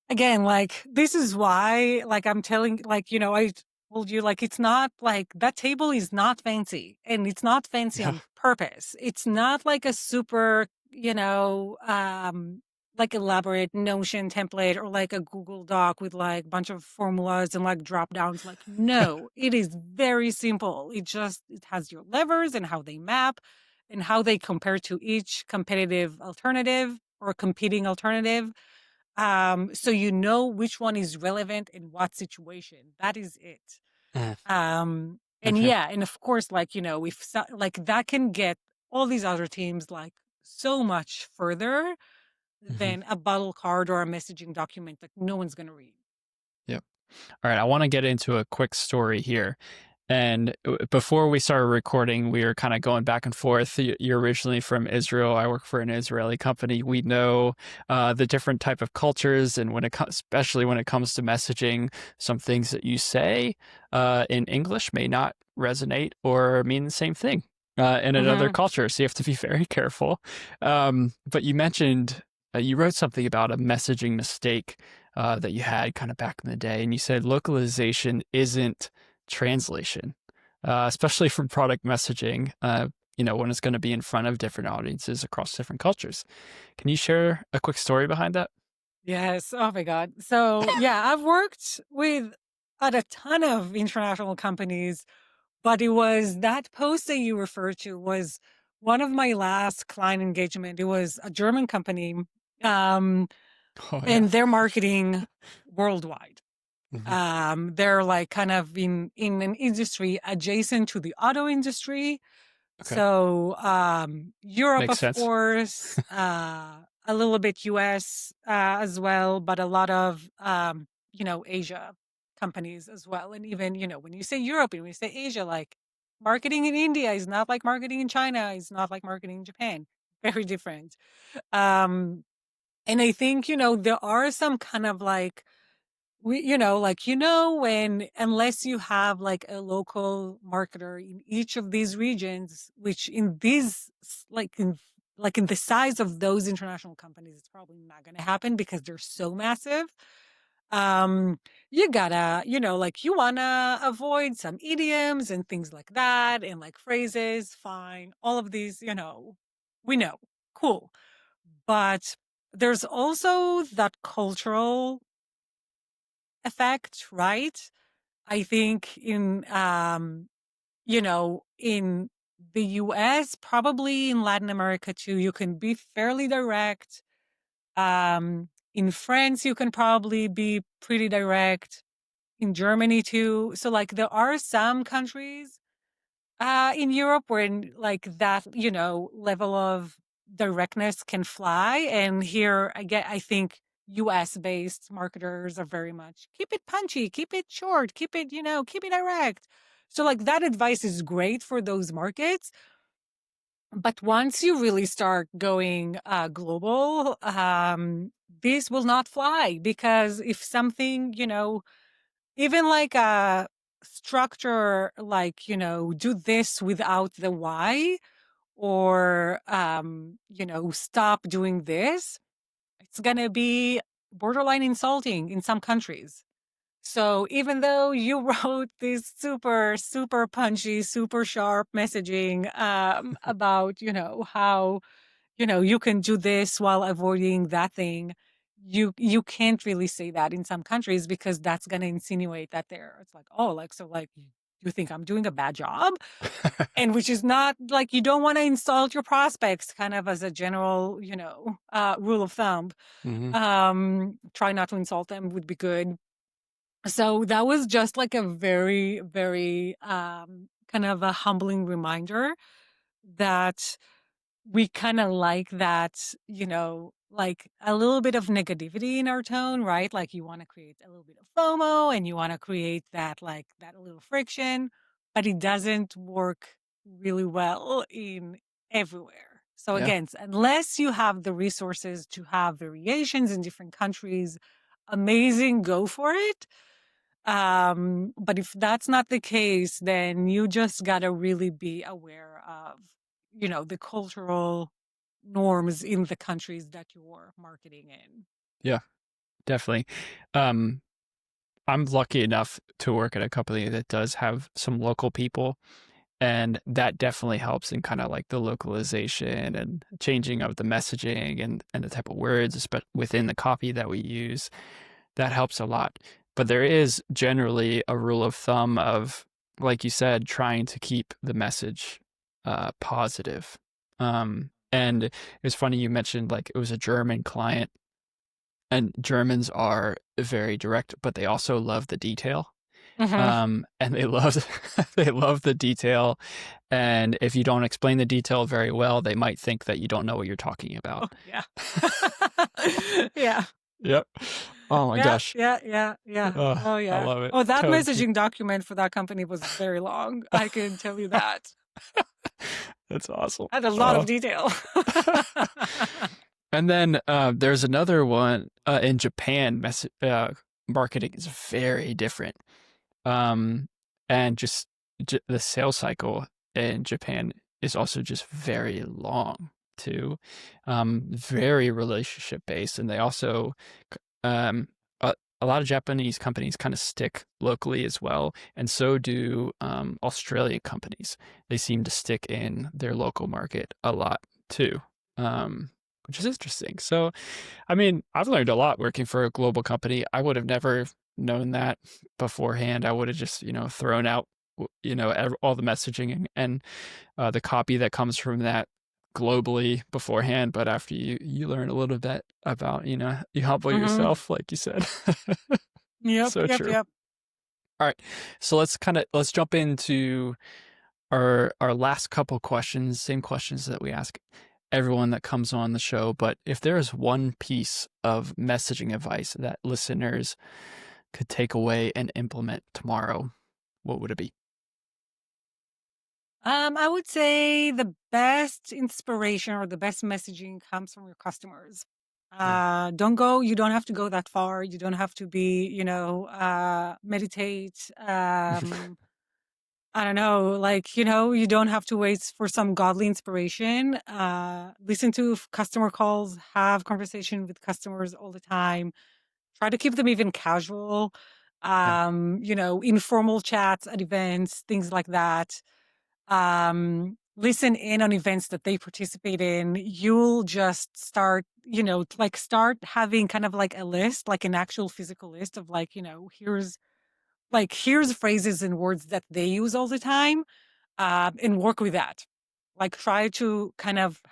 again, like, this is why, like, I'm telling, like, told you, like, it's not like that table is not fancy, and it's not fancy Yeah. on purpose. It's not like a super, like elaborate Notion template or like a Google Doc with like a bunch of formulas and like drop downs. Like, no, it is very simple. It has your levers and how they map and how they compare to each competitive alternative or competing alternative. So you know which one is relevant in what situation. That is it. Mm. And Okay. yeah, and of course, like, if like that can get all these other teams like so much further Hmm. than a battle card or a messaging document that no one's going to read. Yep. All right. I want to get into a quick story here. And before we started recording, we were kind of going back and forth. You're originally from Israel. I work for an Israeli company. We know the different type of cultures, and especially when it comes to messaging, some things that you say in English may not resonate or mean the same thing in another Hmm. culture. So you have to be very careful. But you mentioned you wrote something about a messaging mistake that you had kind of back in the day, and you said localization isn't translation, especially from product messaging, when it's going to be in front of different audiences across different cultures. Can you share a quick story behind that? Yes. Oh my God. So yeah, I've worked with at a ton of international companies, but it was that post that you referred to was one of my last client engagement. It was a German company, um, Oh, yeah. and they're marketing worldwide. Hmm. They're like kind of in an industry adjacent to the auto industry. Okay. So Europe, Makes of sense. course, a little bit US as well, but a lot of Asia companies as well. And even, when you say Europe and when you say Asia, like marketing in India is not like marketing in China, is not like marketing in Japan. Very different. Um, and I think, there are some kind of like when unless you have like a local marketer in each of these regions, which in these like in the size of those international companies, it's probably not going to happen because they're so massive. Um, you gotta, like you wanna avoid some idioms and things like that, and like phrases. Fine, all of these, we know, cool, but there's also that cultural effect, right? I think in the US, probably in Latin America too, you can be fairly direct. In France, you can probably be pretty direct. In Germany too. So like there are some countries in Europe where like that, level of directness can fly. And here I think US based marketers are very much keep it punchy, keep it short, keep it direct. So like that advice is great for those markets. But once you really start going global, this will not fly because if something, even like a structure, like, do this without the why or, stop doing this, it's going to be borderline insulting in some countries. So even though you wrote this super, super punchy, super sharp messaging about, how you can do this while avoiding that thing. You can't really say that in some countries because that's going to insinuate that it's like, oh, like, so like you think I'm doing a bad job, and which is not like, you don't want to insult your prospects, kind of as a general rule of thumb. Hmm. Try not to insult them would be good. So that was just like a very, very kind of a humbling reminder that we kind of like that, like a little bit of negativity in our tone, right? Like you want to create a little bit of FOMO and you want to create that, like that little friction, but it doesn't work really well in everywhere. So Yeah. again, unless you have the resources to have variations in different countries, amazing, go for it. But if that's not the case, then you just gotta really be aware of, the cultural norms in the countries that you're marketing in. Yeah. Definitely. Um, I'm lucky enough to work at a company that does have some local people, and that definitely helps in kind of like the localization and changing of the messaging and the type of words within the copy that we use. That helps a lot. But there is generally a rule of thumb of, like you said, trying to keep the message positive. And it was funny you mentioned like it was a German client, and Germans are very direct, but they also love the detail. Hmm. And they love they love the detail. And if you don't explain the detail very well, they might think that you don't know what you're talking about. Oh, yeah. Yeah. Yep. Oh my Yeah, gosh. yeah, yeah, yeah. Oh, I yeah. love it. Oh, that Tone keep. messaging document for that company was very long. I can tell you that. That's awesome. Had a lot of detail. And then there's another one in Japan. Marketing is very different. And just the sales cycle in Japan is also just very long too. Very relationship based, and they also um, a lot of Japanese companies kind of stick locally as well, and so do Australian companies. They seem to stick in their local market a lot too, which is interesting. So, I mean, I've learned a lot working for a global company. I would have never known that beforehand. I would have just, thrown out, all the messaging and the copy that comes from that globally beforehand. But after you learn a little bit about, you humble Hmm. yourself, like you said. Yep, So yep, true. yep. All right. So let's jump into our last couple questions, same questions that we ask everyone that comes on the show. But if there is one piece of messaging advice that listeners could take away and implement tomorrow, what would it be? I would say the best inspiration or the best messaging comes from your customers. Yeah. You don't have to go that far. You don't have to be, meditate. I don't know, like, you don't have to wait for some godly inspiration. Listen to customer calls, have conversation with customers all the time. Try to keep them even casual. Yeah. Informal chats at events, things like that. Listen in on events that they participate in. You'll just start, like start having kind of like a list, like an actual physical list of like, here's phrases and words that they use all the time, and work with that. Like try to kind of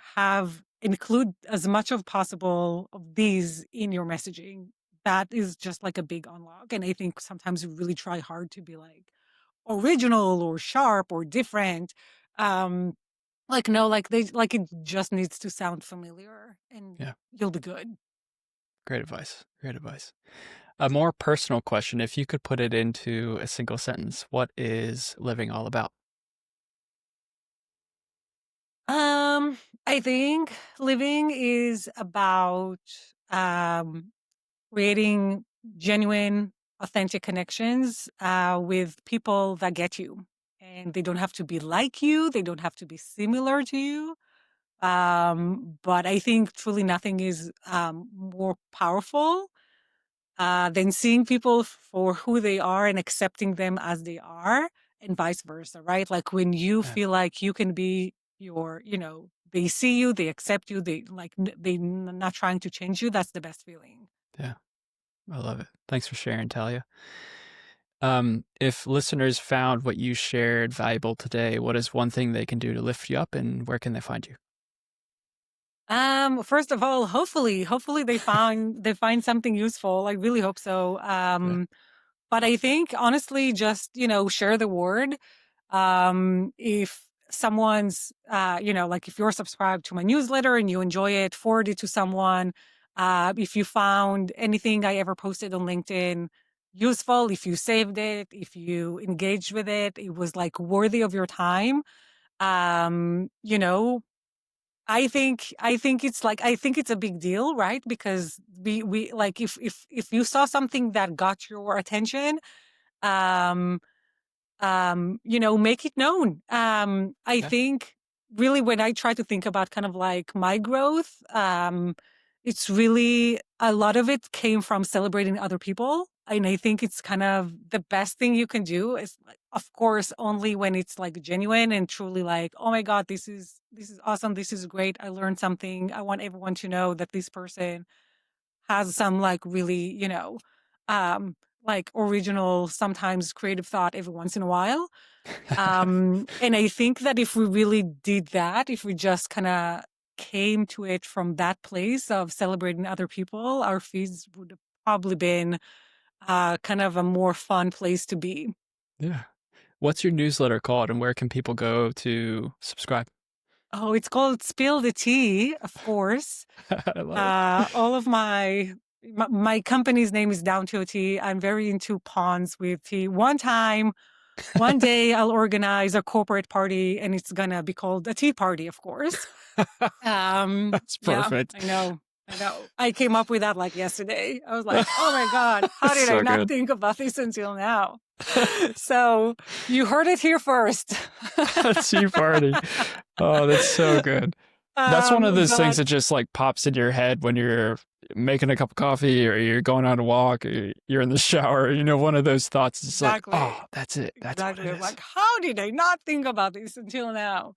include as much of possible of these in your messaging. That is just like a big unlock. And I think sometimes we really try hard to be like original or sharp or different. Um, like no, like it just needs to sound familiar and Yeah. you'll be good. Great advice. Great advice. A more personal question, if you could put it into a single sentence, what is living all about? I think living is about um creating genuine, authentic connections with people that get you. And they don't have to be like you, they don't have to be similar to you. But I think truly nothing is more powerful than seeing people for who they are and accepting them as they are, and vice versa, right? Like when you Yeah. feel like you can be they see you, they accept you, they not trying to change you. That's the best feeling. Yeah. I love it. Thanks for sharing, Talia. If listeners found what you shared valuable today, what is one thing they can do to lift you up, and where can they find you? First of all, hopefully they find something useful. I really hope so. Yeah. But I think honestly, just, share the word. If someone's, like if you're subscribed to my newsletter and you enjoy it, forward it to someone. If you found anything I ever posted on LinkedIn useful, if you saved it, if you engaged with it, it was like worthy of your time. Um, you know, I think it's a big deal, right? Because we like if you saw something that got your attention, um, make it known. I Yeah. think really when I try to think about kind of like my growth, it's really a lot of it came from celebrating other people. And I think it's kind of the best thing you can do is, like, of course, only when it's like genuine and truly like, oh my God, this is awesome. This is great. I learned something. I want everyone to know that this person has some like really, like original, sometimes creative thought every once in a while. And I think that if we really did that, if we just kind of came to it from that place of celebrating other people, our feeds would have probably been kind of a more fun place to be. Yeah. What's your newsletter called, and where can people go to subscribe? Oh, it's called Spill the Tea, of course. I love it. All of my company's name is Down to a Tea. I'm very into ponds with tea. One day I'll organize a corporate party and it's gonna be called a tea party, of course. That's Yeah, perfect. I know. I know. I came up with that like yesterday. I was like, oh my God, how That's did I so not good. think about this until now? So you heard it here first. Tea party. Oh, that's so good. That's one of those things But that just like pops in your head when you're making a cup of coffee or you're going on a walk or you're in the shower. One of those thoughts is like, exactly, oh, that's it. That's what it exactly. I'm is. like, how did I not think about this until now?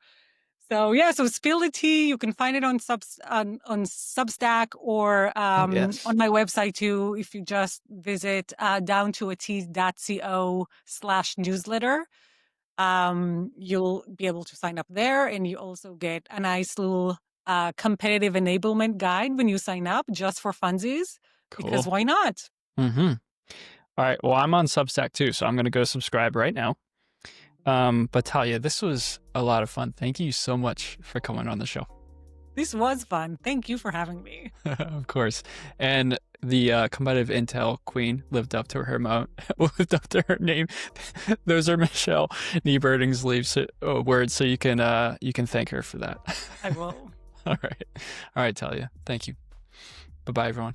So yeah, so Spill the Tea, you can find it on Substack or Oh, yes. on my website too. If you just visit downtoatea.co/newsletter, you'll be able to sign up there, and you also get a nice little competitive enablement guide when you sign up, just for funsies, because Cool. why not? Mm-hmm. All right. Well, I'm on Substack too, so I'm going to go subscribe right now. But Talia, this was a lot of fun. Thank you so much for coming on the show. This was fun. Thank you for having me. Of course. And the competitive intel queen lived up to her lived up to her name. Those are Michelle Nieberding's words, so you can thank her for that. I will. All right. All right, Talia. Thank you. Bye-bye, everyone.